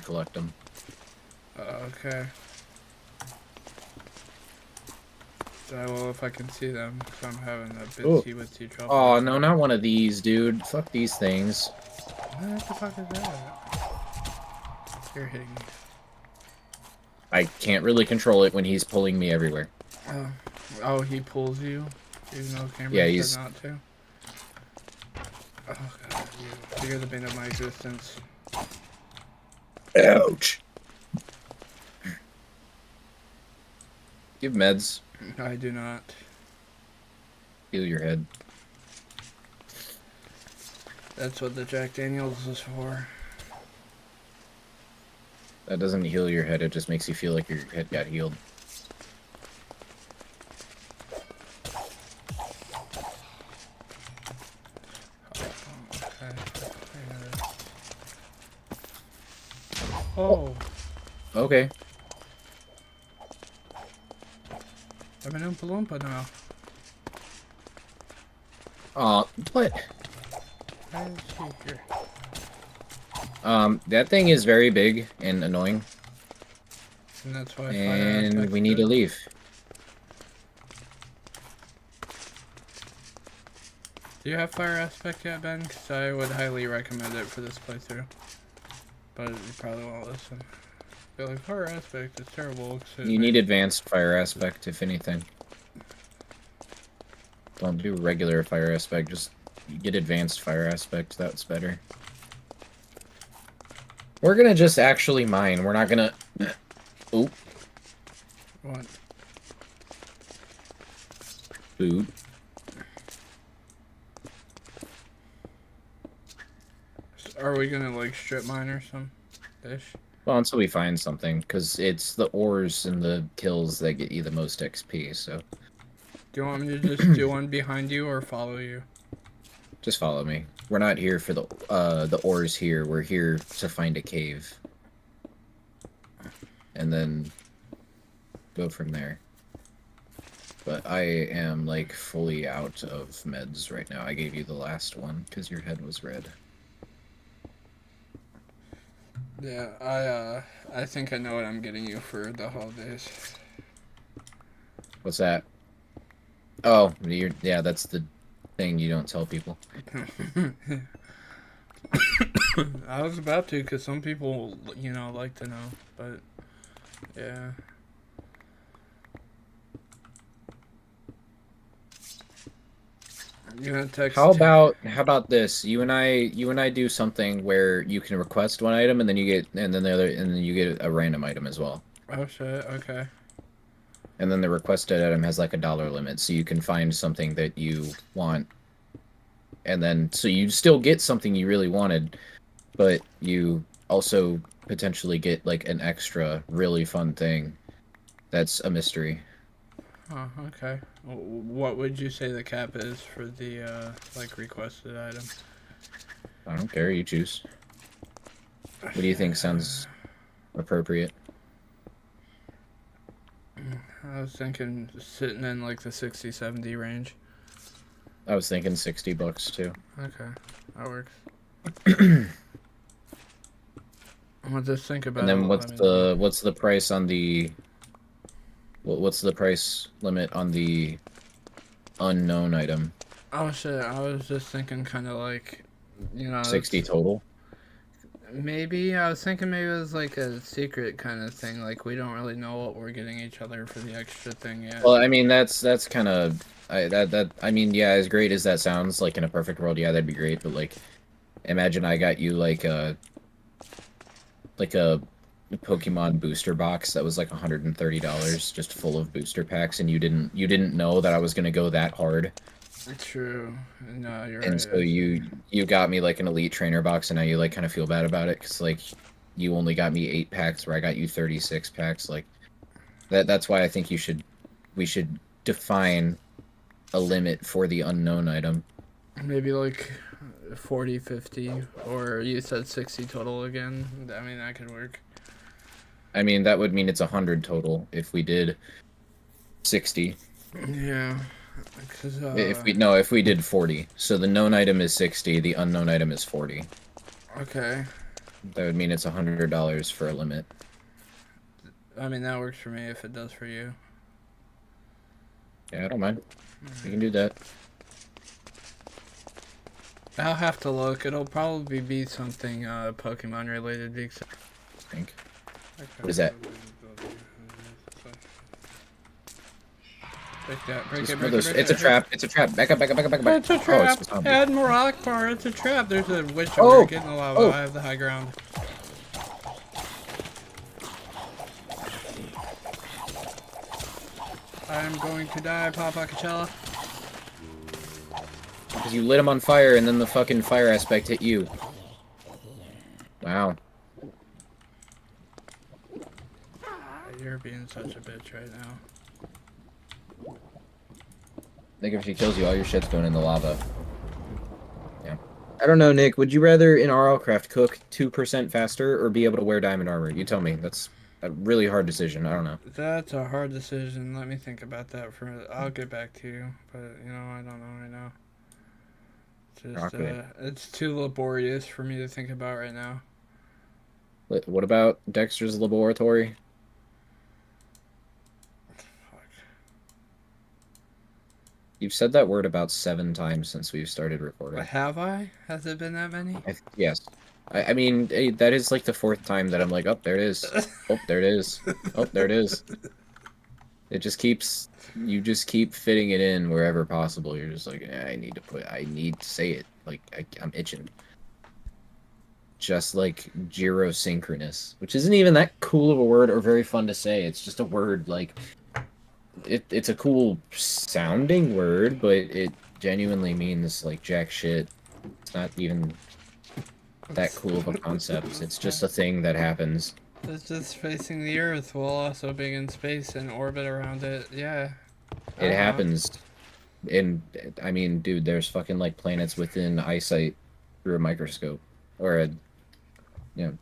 collect them. Okay. Well, if I can see them, because I'm having a bitsy trouble. Oh, no, not one of these, dude. Fuck these things. What the fuck is that? You're hitting me. I can't really control it when he's pulling me everywhere. Oh, he pulls you? Even though camera Yeah, said not to? Oh god, you're the bane of my existence. Ouch! Give meds. I do not. Heal your head. That's what the Jack Daniels is for. That doesn't heal your head, it just makes you feel like your head got healed. Oh. Okay. I'm an Oompa Loompa now. What? Why is she here? That thing is very big and annoying. And that's why And we need to leave. Do you have fire aspect yet, Ben? Because I would highly recommend it for this playthrough. But you probably won't listen. You're like, fire aspect is terrible. You need advanced fire aspect, if anything. Don't do regular fire aspect, just get advanced fire aspect, that's better. We're gonna just actually mine, we're not gonna... Oop. What? Food. Are we gonna, like, strip mine or some fish? Well, until we find something, because it's the ores and the kills that get you the most XP, so... Do you want me to just do one behind you or follow you? Just follow me. We're not here for the ores here, we're here to find a cave. And then go from there. But I am, like, fully out of meds right now. I gave you the last one, because your head was red. Yeah, I think I know what I'm getting you for the holidays. What's that? Oh, yeah, that's the thing you don't tell people. I was about to, because some people, you know, like to know, but, yeah. You gonna text? How about this? You and I do something where you can request one item and then you get a random item as well. Oh shit, okay. And then the requested item has like a dollar limit, so you can find something that you want. And then so you still get something you really wanted, but you also potentially get like an extra really fun thing that's a mystery. Oh, okay. What would you say the cap is for the, like, requested item? I don't care, you choose. What do you think sounds appropriate? I was thinking sitting in, like, the 60-70 range. I was thinking $60 too. Okay, that works. I'll just think about it. And then what's the price on the what's the price limit on the unknown item? Oh shit, I was just thinking kind of like, you know, 60 total? maybe, I was thinking maybe it was like a secret kind of thing, like we don't really know what we're getting each other for the extra thing yet. Well, I mean that's kind of I mean, yeah, as great as that sounds, like in a perfect world, yeah, that'd be great, but like imagine I got you like a Pokemon booster box that was like $130 just full of booster packs, and you didn't know that I was gonna go that hard. True. No, you're And right. so you got me like an elite trainer box, and now you like kind of feel bad about it because like you only got me 8 packs where I got you 36 packs. Like that's why I think we should define a limit for the unknown item. Maybe like 40, 50, or you said 60 total again. I mean, that could work. I mean, that would mean it's 100 total if we did 60. Yeah. Cause, if we did 40. So the known item is 60, the unknown item is 40. Okay. That would mean it's $100 for a limit. I mean, that works for me if it does for you. Yeah, I don't mind. We can do that. I'll have to look. It'll probably be something Pokemon related because I think. What is that? break that, break Just it, one of break it, those. break It's a it. trap. It's a trap. Back up, back up, back up, back up, back It's a up. Oh, it's trap. a zombie. Admiral Bar, it's a trap. There's a witch over Oh! here getting the lava. Oh! I have the high ground. I'm going to die, Papa Coachella. Because you lit him on fire and then the fucking fire aspect hit you. Wow. You're being such a bitch right now. I think if she kills you, all your shit's going in the lava. Yeah. I don't know, Nick. Would you rather in RLcraft cook 2% faster or be able to wear diamond armor? You tell me. That's a really hard decision. I don't know. That's a hard decision. Let me think about that for. I'll get back to you, but you know I don't know right now. Just Okay. it's too laborious for me to think about right now. What about Dexter's Laboratory? Fuck. You've said that word about 7 times since we've started recording. Have I? Has it been that many? Yes. I mean, that is like the 4th time that I'm like, oh, there it is. Oh, there it is. Oh, there it is. It just keeps, you just keep fitting it in wherever possible. You're just like, I need to say it. Like, I'm itching. Just like gyrosynchronous, which isn't even that cool of a word or very fun to say. It's just a word, like, it's a cool sounding word, but it genuinely means, like, jack shit. It's not even that cool of a concept. It's just a thing that happens. It's just facing the Earth while also being in space and orbit around it. Yeah. It happens. And I mean, dude, there's fucking like planets within eyesight through a microscope, or a, you know,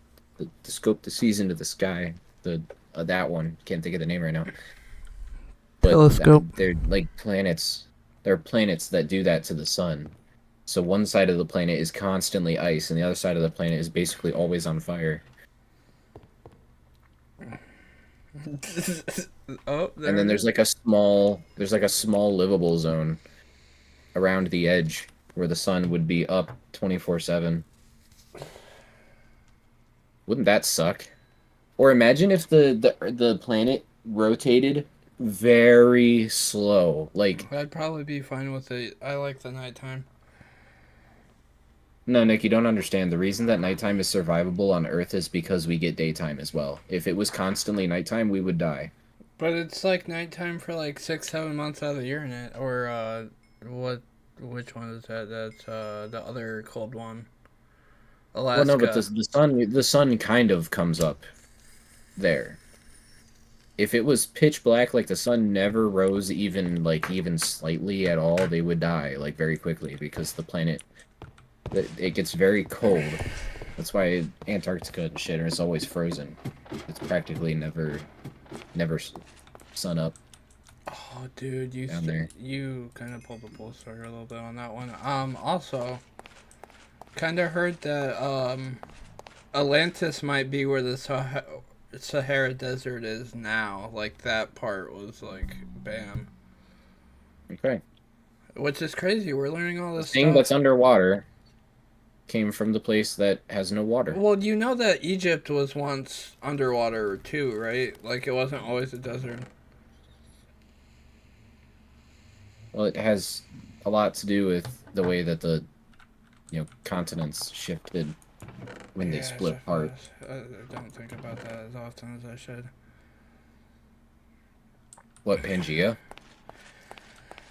the scope that sees into the sky. The that one, can't think of the name right now. But Telescope. they're like planets. There are planets that do that to the sun. So one side of the planet is constantly ice, and the other side of the planet is basically always on fire. Oh, there And then it there's is. like a small livable zone around the edge where the sun would be up 24/7. Wouldn't that suck? Or imagine if the planet rotated very slow. Like, I'd probably be fine with it. I like the nighttime. no, Nick, you don't understand. The reason that nighttime is survivable on Earth is because we get daytime as well. If it was constantly nighttime, we would die. But it's like nighttime for like 6, 7 months out of the year in it. Or what? Which one is that? That's the other cold one. Well, no, but Alaska. the sun kind of comes up there. If it was pitch black, like the sun never rose even slightly at all, they would die like very quickly because the planet it gets very cold. That's why Antarctica and shit is always frozen. It's practically never sun up Oh, dude, down there. you kind of pulled the bull stringer a little bit on that one. Also, kind of heard that Atlantis might be where the Sahara Desert is now. Like that part was like, bam. Okay. Which is crazy. We're learning all The this thing that's stuff. underwater came from the place that has no water. Well, you know that Egypt was once underwater too, right? Like it wasn't always a desert. Well, it has a lot to do with the way that the continents shifted when they Yeah, split apart. I don't think about that as often as I should. What, Pangea?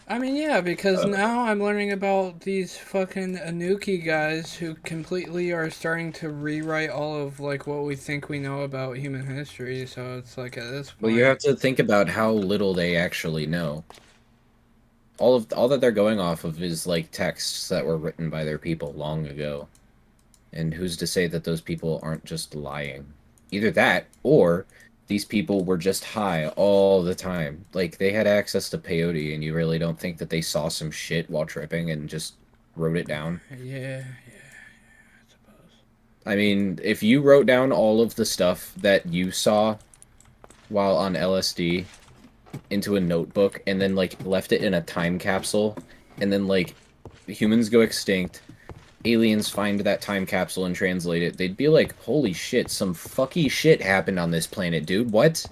I mean, yeah, because now I'm learning about these fucking Anuki guys who completely are starting to rewrite all of like what we think we know about human history. So it's like at this Well, you have point, to think about how little they actually know. All that they're going off of is like texts that were written by their people long ago. And who's to say that those people aren't just lying? Either that, or these people were just high all the time. Like, they had access to peyote, and you really don't think that they saw some shit while tripping and just wrote it down? yeah, I suppose. I mean, if you wrote down all of the stuff that you saw while on LSD into a notebook and then like left it in a time capsule and then like humans go extinct, aliens find that time capsule and translate it, they'd be like, holy shit, some fucky shit happened on this planet, dude. What?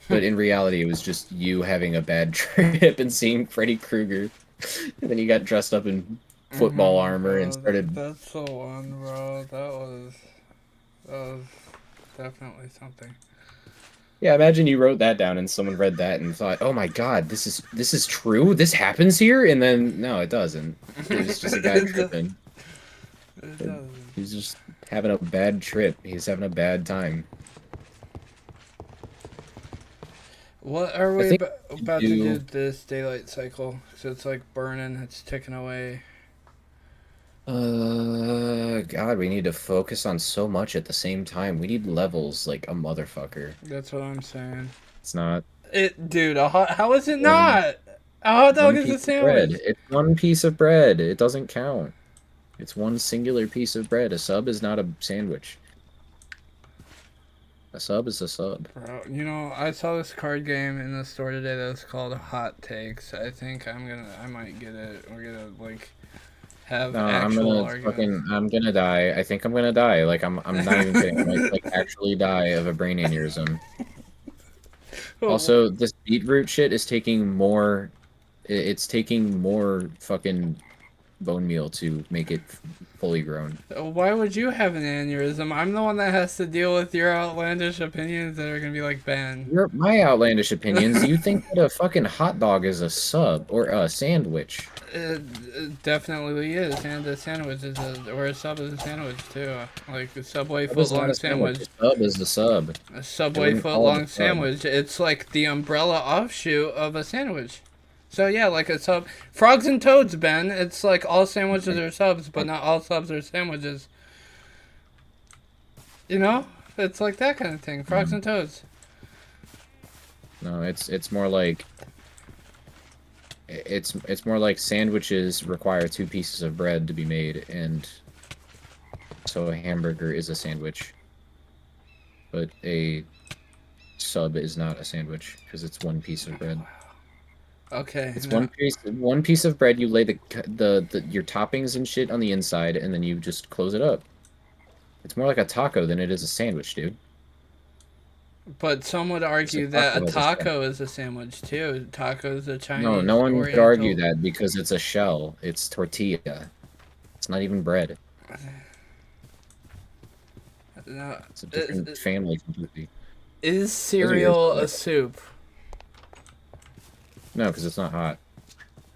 But in reality, it was just you having a bad trip and seeing Freddy Krueger. And then you got dressed up in football armor and Bro, started. that's the one, bro. That was definitely something. Yeah, imagine you wrote that down and someone read that and thought, "Oh my God, this is true. This happens here." And then no, it doesn't. It was just a guy it, does, tripping. it doesn't. He's just having a bad trip. He's having a bad time. What are I we think about to do. do this daylight cycle? So it's like burning, it's ticking away. God, we need to focus on so much at the same time. We need levels like a motherfucker. That's what I'm saying. It's not Dude, how is it one not? A hot dog one is a piece of bread. sandwich. It's one piece of bread. It doesn't count. It's one singular piece of bread. A sub is not a sandwich. A sub is a sub. Bro, I saw this card game in the store today that was called Hot Takes. I think I might get it. We're gonna like have No, actual arguments. I'm gonna die. I think I'm gonna die. Like I'm not even kidding. I might like actually die of a brain aneurysm. Oh, Also, this beetroot shit is taking more. It's taking more fucking bone meal to make it fully grown. why would you have an aneurysm? I'm the one that has to deal with your outlandish opinions that are gonna be like Ben. My outlandish opinions. You think that a fucking hot dog is a sub or a sandwich? It definitely is, and a sandwich is or a sub is a sandwich too. Like a Subway Sub is not footlong a sandwich. sandwich. A sub is a sub. A I Subway wouldn't call it footlong a sub. sandwich. It's like the umbrella offshoot of a sandwich. So yeah, like a sub. Frogs and toads, Ben. It's like all sandwiches are subs, but not all subs are sandwiches. You know? It's like that kind of thing. Frogs and toads. No, it's more like it's more like sandwiches require two pieces of bread to be made, and so a hamburger is a sandwich, but a sub is not a sandwich because it's one piece of bread. Okay. It's No. one piece of bread. You lay the your toppings and shit on the inside, and then you just close it up. It's more like a taco than it is a sandwich, dude. But some would Because a argue that a taco has a shell. taco is a sandwich too. Taco is a No, no Chinese one could argue Oriental. that because it's a shell. It's tortilla. It's not even bread. No, It's a different family completely. is Those are yours, cereal but a soup? no, because it's not hot.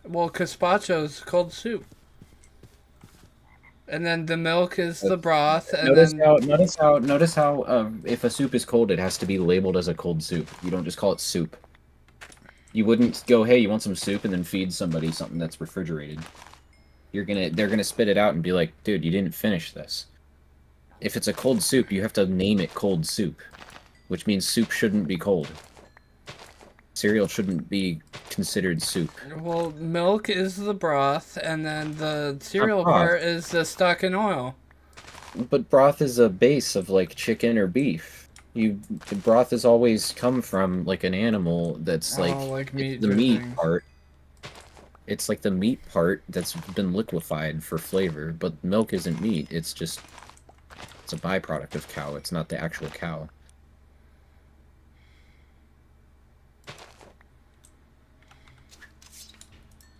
Well, gazpacho's cold soup. And then the milk is the broth, and then Notice how if a soup is cold, it has to be labeled as a cold soup. You don't just call it soup. You wouldn't go, hey, you want some soup, and then feed somebody something that's refrigerated. They're gonna spit it out and be like, dude, you didn't finish this. If it's a cold soup, you have to name it cold soup, which means soup shouldn't be cold. Cereal shouldn't be considered soup. well, milk is the broth, and then the Not cereal broth. part is the stock and oil. But broth is a base of like chicken or beef. The broth has always come from like an animal that's like Oh, like it's meat the meat dripping. part. It's like the meat part that's been liquefied for flavor, but milk isn't meat. It's a byproduct of cow. It's not the actual cow.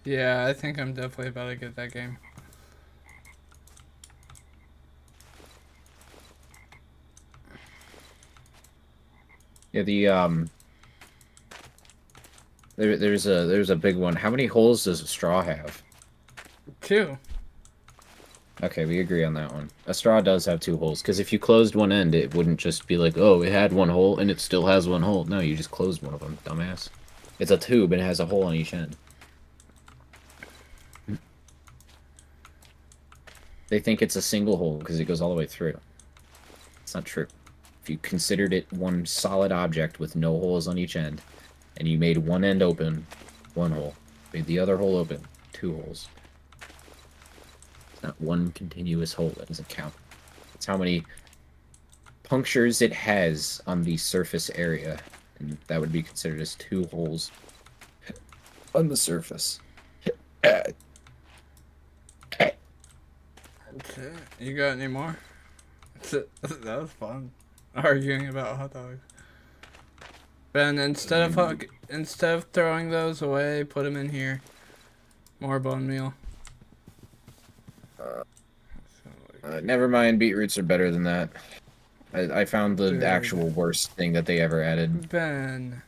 Yeah, I think I'm definitely about to get that game. Yeah, there's a big one. How many holes does a straw have? 2. Okay, we agree on that one. A straw does have two holes, because if you closed one end, it wouldn't just be like, oh, it had one hole and it still has one hole. No, you just closed one of them, dumbass. It's a tube and it has a hole on each end. They think it's a single hole because it goes all the way through. It's not true. If you considered it one solid object with no holes on each end, and you made one end open, one hole, made the other hole open, two holes. It's not one continuous hole. That doesn't count. It's how many punctures it has on the surface area. And that would be considered as 2 holes on the surface. Okay. You got any more? That was fun. Arguing about hot dogs. Ben, instead of throwing those away, put them in here. More bone meal. Never mind, beetroots are better than that. I found the Dude. actual worst thing that they ever added. Ben.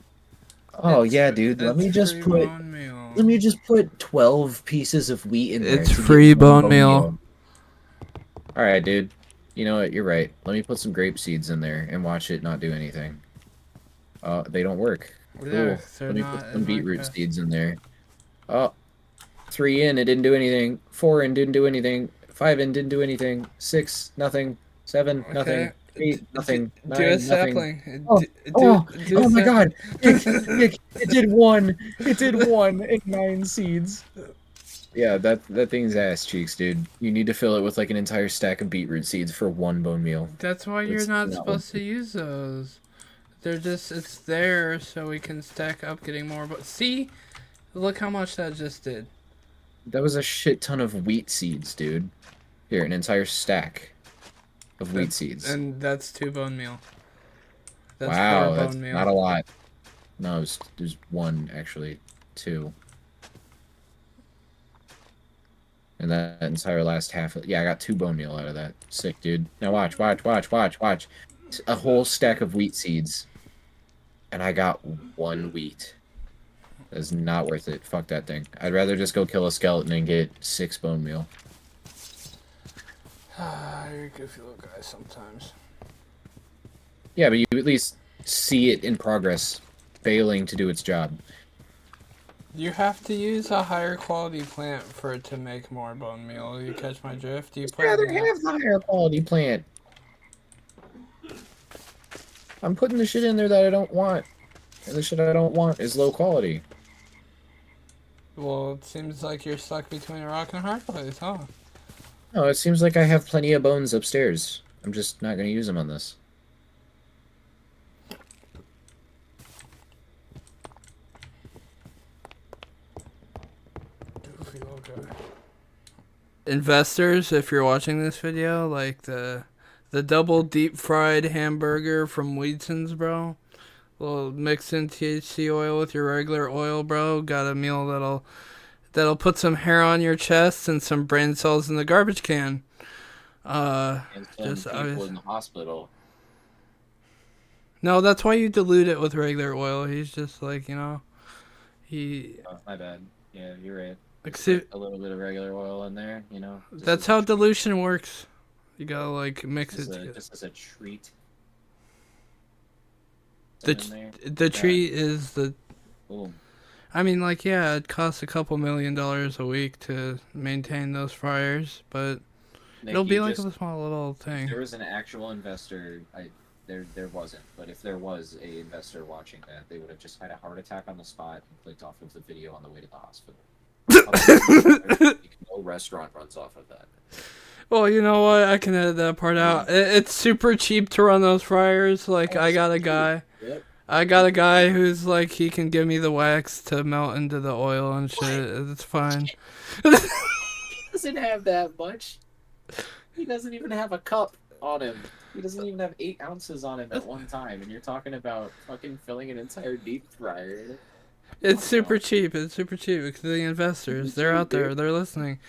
Oh yeah, dude. Let me just put 12 pieces of wheat in there. It's to free get one bone meal. All right, dude. You know what? You're right. Let me put some grape seeds in there and watch it not do anything. They don't work. Yeah, Cool. Let me put some beetroot seeds in there. Oh, 3 in, it didn't do anything. 4 in, didn't do anything. 5 in, didn't do anything. 6, nothing. 7, nothing. 8, nothing. Do a 9, nothing. sapling. Oh my god! Nick, it did 1. It did 1 and 9 seeds. Yeah, that thing's ass cheeks, dude. You need to fill it with like an entire stack of beetroot seeds for 1 bone meal. That's why you're not supposed to use those. They're just, it's there so we can stack up getting more. But see? Look how much that just did. That was a shit ton of wheat seeds, dude. Here, an entire stack of wheat seeds. And that's 2 bone meal. That's wow, 4 that's bone meal. not a lot. No, there's 1, actually. 2. And that entire last half of... Yeah, I got 2 bone meal out of that. Sick, dude. Now watch. A whole stack of wheat seeds. And I got 1 wheat. That's not worth it. Fuck that thing. I'd rather just go kill a skeleton and get 6 bone meal. You're a goofy little guy sometimes. Yeah, but you at least see it in progress, failing to do its job. You have to use a higher quality plant for it to make more bone meal. You catch my drift? I'd rather have the higher quality plant. I'm putting the shit in there that I don't want. And the shit I don't want is low quality. Well, it seems like you're stuck between a rock and a hard place, huh? No, it seems like I have plenty of bones upstairs. I'm just not going to use them on this. Investors, if you're watching this video, like the double deep fried hamburger from Wheaton's, bro. Little mix in THC oil with your regular oil, bro. Got a meal that'll put some hair on your chest and some brain cells in the garbage can. And some people in the hospital. No, that's why you dilute it with regular oil. He's just like, you know, Oh, my bad. Yeah, you're right. Like, a little bit of regular oil in there, you know. That's how dilution works. You gotta like mix it together. Just as a treat. The treat is the. Boom. I mean, like, yeah, it costs a couple $1 million a week to maintain those fryers, but Nick, it'll be like a small little thing. If there was an actual investor, there wasn't, but if there was a investor watching that, they would have just had a heart attack on the spot and clicked off of the video on the way to the hospital. No restaurant runs off of that. Well, you know what? I can edit that part out. It's super cheap to run those fryers. Like, I got a guy. Yep. I got a guy who's like, he can give me the wax to melt into the oil and shit. It's fine. He doesn't have that much. He doesn't even have a cup on him. He doesn't even have 8 ounces on him at one time, and you're talking about fucking filling an entire deep fryer. It's super cheap. It's super cheap because the investors, they're out there. They're listening.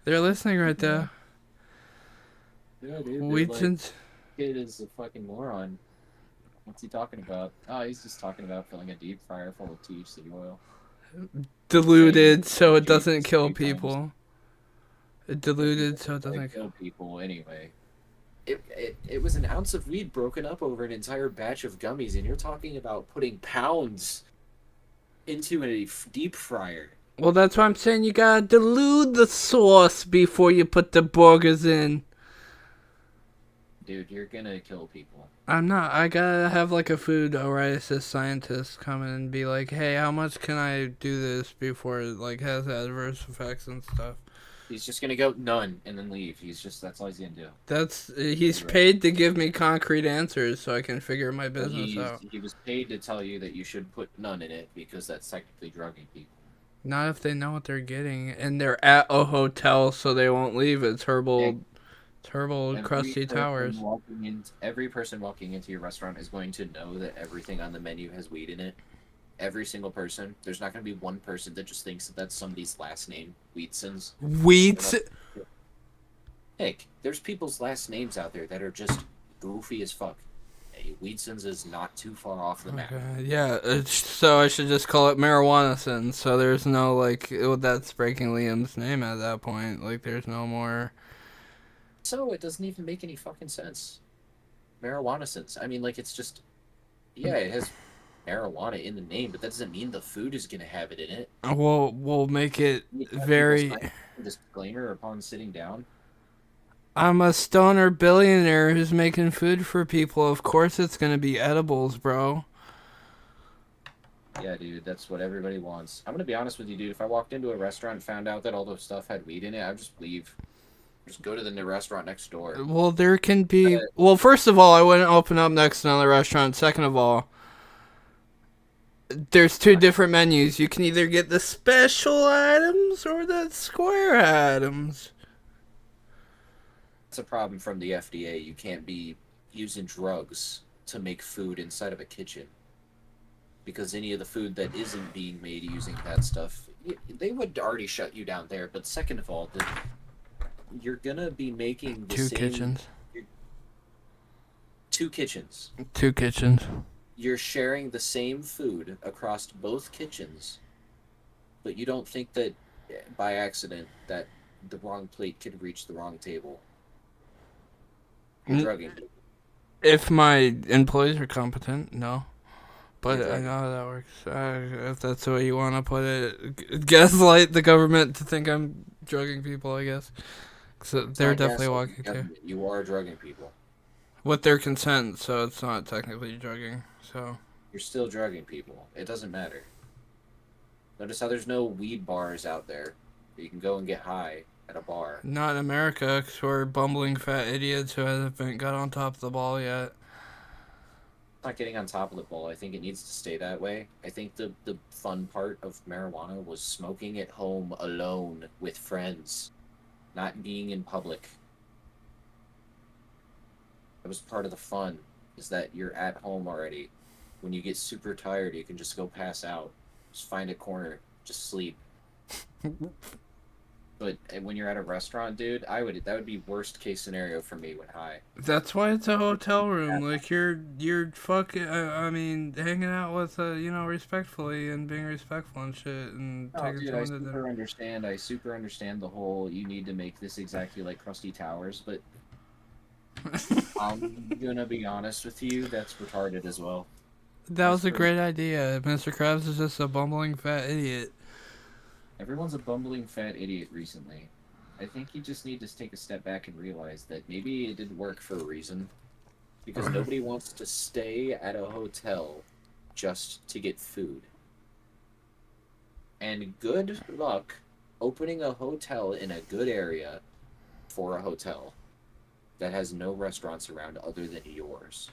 They're listening right there. Yeah, dude. Wheaton's kid is a fucking moron. What's he talking about? Oh, he's just talking about filling a deep fryer full of THC oil. Diluted so it doesn't kill people. Diluted so it doesn't kill people anyway. It was an ounce of weed broken up over an entire batch of gummies, and you're talking about putting pounds into a deep fryer. Well, that's why I'm saying you gotta dilute the sauce before you put the burgers in. Dude, you're gonna kill people. I'm not. I gotta have like a food oasis scientist come in and be like, hey, how much can I do this before it like has adverse effects and stuff? He's just gonna go none and then leave. That's all he's gonna do. He's paid to give me concrete answers so I can figure my But business out. he was paid to tell you that you should put none in it because that's technically drugging people. Not if they know what they're getting and they're at a hotel, so they won't leave. It's And Herbal Crusty Towers. every person walking into your restaurant is going to know that everything on the menu has weed in it. Every single person. There's not going to be one person that just thinks that that's somebody's last name, Wheatsons. Wheat. Heck, there's people's last names out there that are just goofy as fuck. Hey, Wheatsons is not too far off the map. Okay, yeah, so I should just call it Marijuana Sin. So there's no that's breaking Liam's name at that point. Like there's no more. So it doesn't even make any fucking sense. Marijuana sense. I mean, like, it's just, yeah, it has marijuana in the name, but that doesn't mean the food is going to have it in it. We'll make it You have people very. sign a disclaimer upon sitting down. I'm a stoner billionaire who's making food for people. Of course, it's gonna be edibles, bro. Yeah, dude, that's what everybody wants. I'm gonna be honest with you, dude. If I walked into a restaurant and found out that all the stuff had weed in it, I'd just leave. Just go to the new restaurant next door. Well, there can be. Well, first of all, I wouldn't open up next to another restaurant. Second of all, there's two different menus. You can either get the special items or the square items. It's a problem from the FDA. You can't be using drugs to make food inside of a kitchen. Because any of the food that isn't being made using that stuff, they would already shut you down there. But second of all, you're gonna be making the Two same kitchens. two kitchens. Two kitchens. You're sharing the same food across both kitchens, but you don't think that by accident that the wrong plate could reach the wrong table. You're drugging. If my employees are competent, no. But You're I drugging. know how that works. If that's the way you want to put it, gaslight the government to think I'm drugging people, I guess. So It's they're not definitely gaslighting walking the too. government. You are drugging people. With their consent, so it's not technically drugging. So You're still drugging people. It doesn't matter. Notice how there's no weed bars out there. You can go and get high at a bar. not in America, 'cause we're bumbling fat idiots who haven't got on top of the ball yet. Not getting on top of the ball. I think it needs to stay that way. I think the fun part of marijuana was smoking at home alone with friends, not being in public. That was part of the fun, is that you're at home already. When you get super tired, you can just go pass out. Just find a corner, just sleep. But when you're at a restaurant, dude, that would be worst case scenario for me when high. That's why it's a hotel room. Like you're fucking. I mean, hanging out with respectfully and being respectful and shit and Oh, taking dude, someone to dinner. I super understand the whole you need to make this exactly like Krusty Towers, but I'm gonna be honest with you, that's retarded as well. That was a great idea. Mr. Krabs is just a bumbling fat idiot. Everyone's a bumbling fat idiot recently. I think you just need to take a step back and realize that maybe it didn't work for a reason. Because nobody wants to stay at a hotel just to get food. And good luck opening a hotel in a good area for a hotel that has no restaurants around other than yours.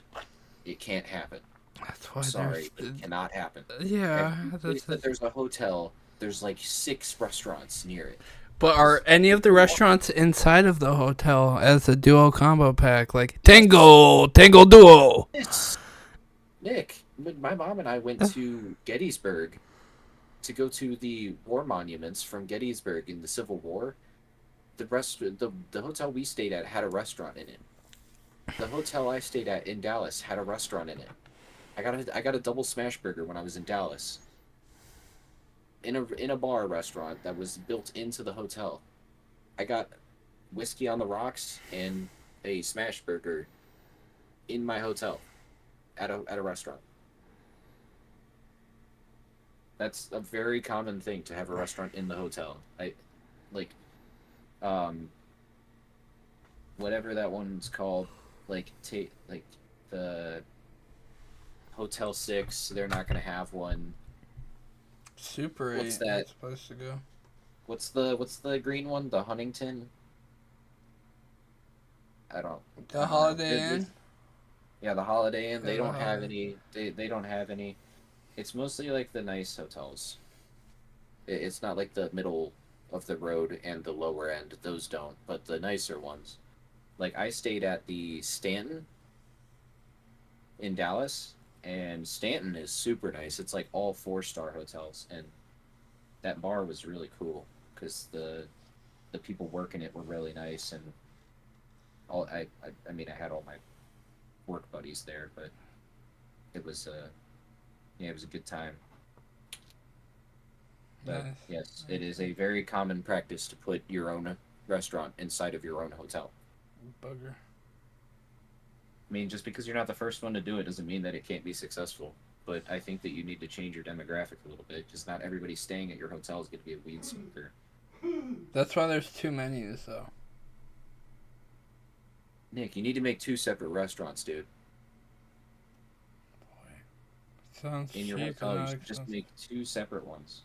It can't happen. That's why Sorry, but it cannot happen. Yeah, Every place that there's a hotel, there's like 6 restaurants near it. But are any of the restaurants inside of the hotel as a duo combo pack? Like Tango Duo. Yes. Nick, my mom and I went to Gettysburg to go to the war monuments from Gettysburg in the Civil War. The hotel we stayed at had a restaurant in it. The hotel I stayed at in Dallas had a restaurant in it. I got a double smash burger when I was in Dallas. In a bar restaurant that was built into the hotel. I got whiskey on the rocks and a smash burger in my hotel at a restaurant. That's a very common thing to have a restaurant in the hotel. I like whatever that one's called, like the Hotel 6, they're not going to have one. Super What's 8. that? Supposed to go. what's the green one? The Huntington? I The don't know. Holiday Inn. Yeah, the Holiday Inn. Yeah, They the don't have Holiday. any. They don't have any. It's mostly like the nice hotels. It's not like the middle of the road and the lower end. Those don't. But the nicer ones. Like I stayed at the Stanton in Dallas, and Stanton is super nice. It's like all 4-star hotels, and that bar was really cool because the people working it were really nice, and I mean I had all my work buddies there, but it was yeah, it was a good time. But Nice. yes, it is a very common practice to put your own restaurant inside of your own hotel. Bugger. I mean, just because you're not the first one to do it doesn't mean that it can't be successful. But I think that you need to change your demographic a little bit, because not everybody staying at your hotel is going to be a weed smoker. That's why there's two menus, though. Nick, you need to make two separate restaurants, dude. Sounds In your cheap and hotel, you not should just expensive. make two separate ones.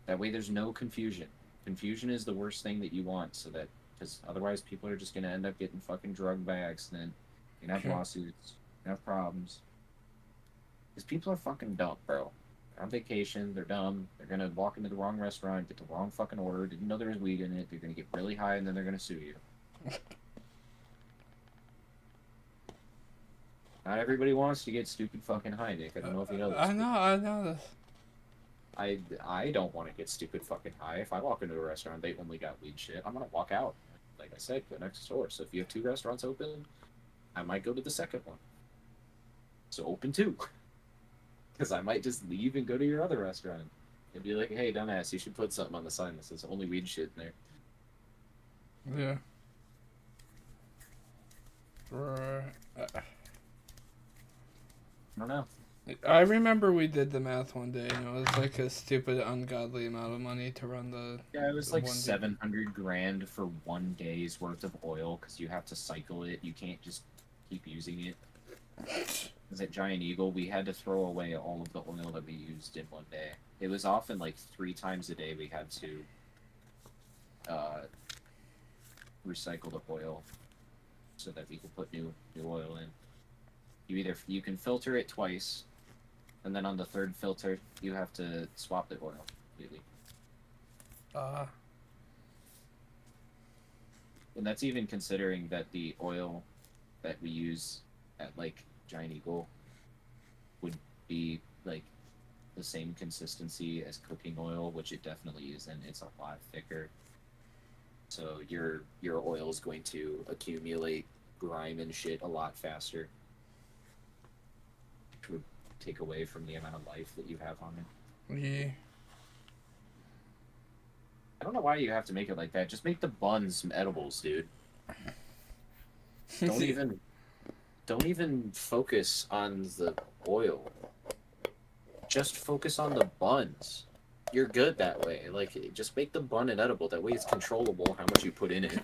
That way, there's no confusion. Confusion is the worst thing that you want, so that because otherwise, people are just going to end up getting fucking drugged by accident. You're gonna have True. lawsuits. You're gonna have problems. Because people are fucking dumb, bro. They're on vacation. They're dumb. They're gonna walk into the wrong restaurant, get the wrong fucking order. Didn't know there was weed in it. They're gonna get really high, and then they're gonna sue you. Not everybody wants to get stupid fucking high, Nick. I don't know if you know this, but I know this. I don't want to get stupid fucking high. If I walk into a restaurant, they only got weed shit. I'm gonna walk out. Like I said, go next door. So if you have two restaurants open, I might go to the second one. So open two, because I might just leave and go to your other restaurant and be like, "Hey, dumbass, you should put something on the sign that says only weed shit in there." Yeah. Right. I don't know. I remember we did the math one day, and it was like a stupid, ungodly amount of money to run Yeah, it was the like one day. 700 grand for 1 day's worth of oil because you have to cycle it. You can't just keep using it. Because at Giant Eagle, we had to throw away all of the oil that we used in 1 day. It was often like 3 times a day we had to uh, recycle the oil so that we could put new oil in. You can filter it twice, and then on the third filter you have to swap the oil completely. Uh, And that's even considering that the oil that we use at like Giant Eagle would be like the same consistency as cooking oil, which it definitely isn't. It's a lot thicker. So your oil is going to accumulate grime and shit a lot faster, which would take away from the amount of life that you have on it. yeah. I don't know why you have to make it like that. Just make the buns some edibles, dude. Don't even don't even focus on the oil. Just focus on the buns. You're good that way. Like, just make the bun an edible. That way, it's controllable how much you put in it.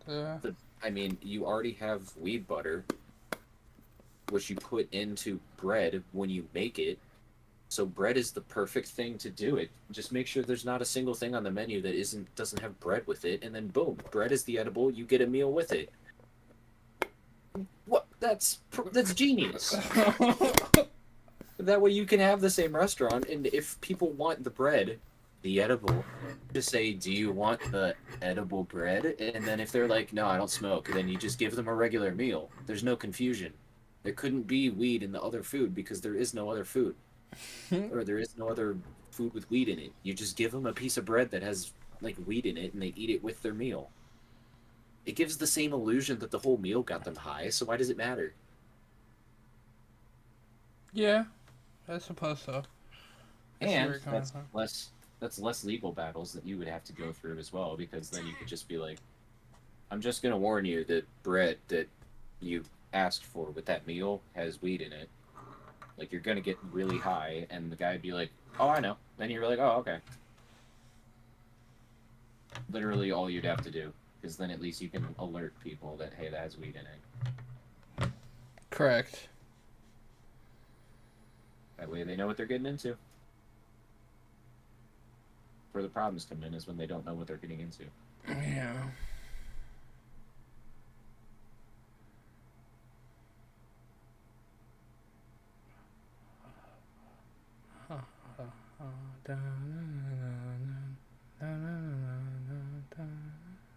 Yeah. I mean, you already have weed butter, which you put into bread when you make it. So bread is the perfect thing to do it. Just make sure there's not a single thing on the menu that doesn't have bread with it, and then boom, bread is the edible. You get a meal with it. What? That's genius. That way you can have the same restaurant, and if people want the bread, the edible, just say, "Do you want the edible bread?" And then if they're like, "No, I don't smoke," then you just give them a regular meal. There's no confusion. There couldn't be weed in the other food because there is no other food, or there is no other food with weed in it. You just give them a piece of bread that has like weed in it, and they eat it with their meal. It gives the same illusion that the whole meal got them high. So why does it matter? Yeah, I suppose so. I see where And you're coming from. that's less legal battles that you would have to go through as well, because then you could just be like, I'm just gonna warn you that bread that you asked for with that meal has weed in it. Like, you're gonna get really high, and the guy'd be like, "Oh, I know." Then you're like, "Oh, okay." Literally all you'd have to do, because then at least you can alert people that, hey, that has weed in it. Correct. That way they know what they're getting into. where the problems come in is when they don't know what they're getting into. Yeah.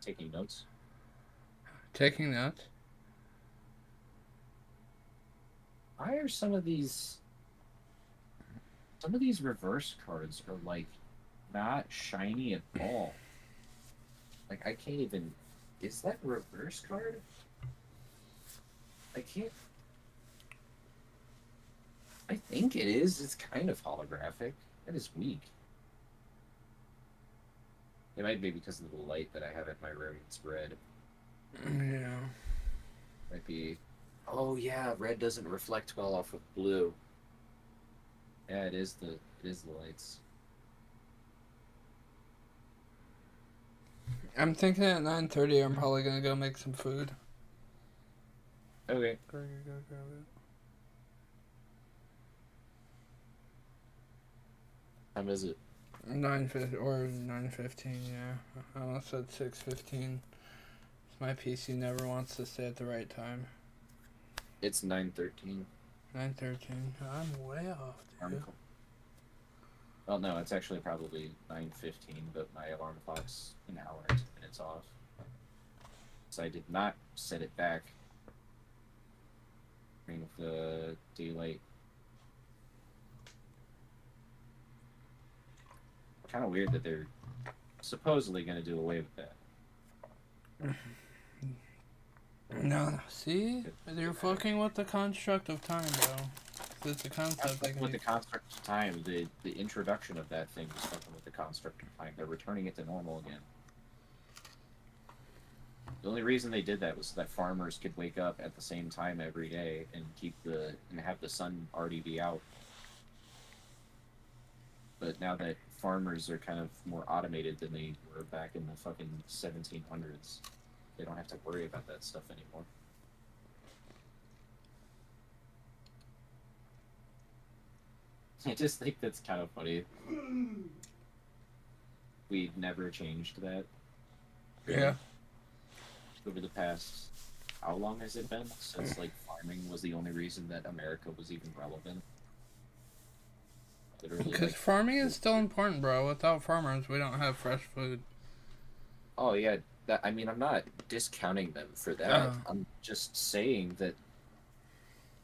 Taking notes. Taking notes. Why are some of these reverse cards are like not shiny at all? Like I can't even. Is that a reverse card? I can't. I think it is. It's kind of holographic. That is weak. It might be because of the light that I have in my room. It's red. Yeah. Might be. Oh yeah, red doesn't reflect well off of blue. Yeah, it is the lights. I'm thinking at 9:30 I'm probably gonna go make some food. Okay. Go grab it. Time is it? 9:50 or 9:15. Yeah, I almost said 6:15. My PC never wants to stay at the right time. It's 9:13. 9:13. I'm way off, dude. Well, no, it's actually probably 9:15, but my alarm clock's an hour and 2 minutes off. So I did not set it back during the daylight. Kind of weird that they're supposedly going to do away with that. No, see? You're fucking with the construct of time, bro. It's a concept that With the construct of time, the introduction of that thing is fucking with the construct of time. They're returning it to normal again. The only reason they did that was so that farmers could wake up at the same time every day and have the sun already be out. But now that farmers are kind of more automated than they were back in the fucking 1700s, they don't have to worry about that stuff anymore. I just think that's kind of funny. We never changed that. Yeah. Over the past, how long has it been since like farming was the only reason that America was even relevant? Literally, Because like, farming is still important, bro. Without farmers, we don't have fresh food. oh yeah, that I mean, I'm not discounting them for that. I'm just saying that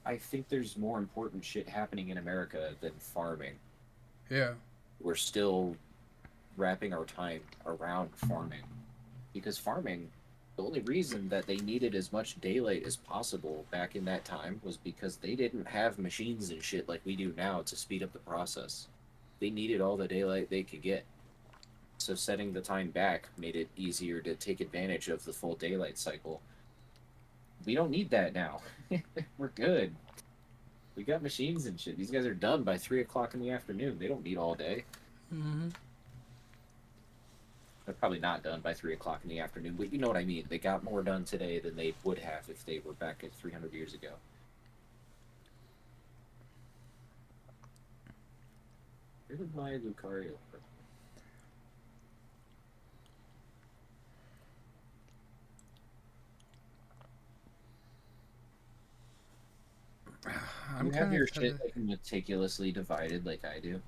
I think there's more important shit happening in America than farming. Yeah. We're still wrapping our time around farming because farming, the only reason that they needed as much daylight as possible back in that time was because they didn't have machines and shit like we do now to speed up the process. They needed all the daylight they could get. So setting the time back made it easier to take advantage of the full daylight cycle. We don't need that now. We're good. We got machines and shit. These guys are done by 3 o'clock in the afternoon. They don't need all day. Mm-hmm. They're probably not done by 3 o'clock in the afternoon, but you know what I mean. They got more done today than they would have if they were back at 300 years ago. Where did my Lucario go? You have your shit like meticulously divided like I do.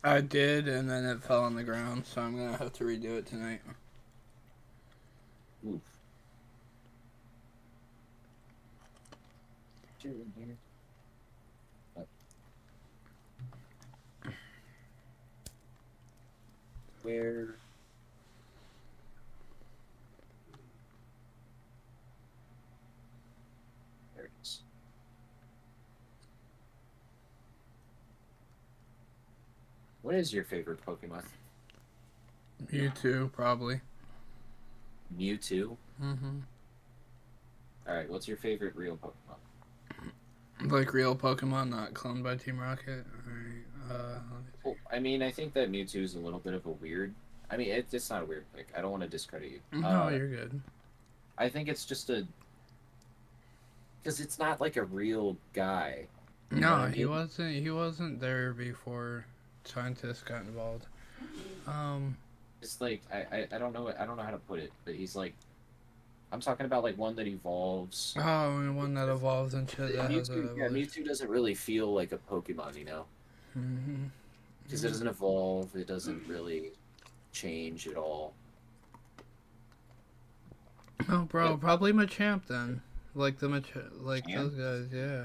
I did, and then it fell on the ground, so I'm gonna have to redo it tonight. Oof. Shit in here. But where? There it is. What is your favorite Pokemon? You too, probably. Mewtwo? Mm-hmm. Alright, what's your favorite real Pokemon? Like real Pokemon, not cloned by Team Rocket. Alright, Well, I mean, I think that Mewtwo is a little bit of a weird. I mean, it's not a weird pick. I don't want to discredit you. no, you're good. I think it's just a. Because it's not like a real guy. You know what No, I he mean? wasn't. He wasn't there before scientists got involved. Um. It's like I don't know how to put it, but he's like I'm talking about like one that evolves. Oh, and one that evolves into that has an Mewtwo, yeah, evolution. Mewtwo doesn't really feel like a Pokemon, you know, Mm-hmm. because it doesn't evolve. It doesn't really change at all. Oh, bro, But probably Machamp then. Like the like Champ, those guys, yeah.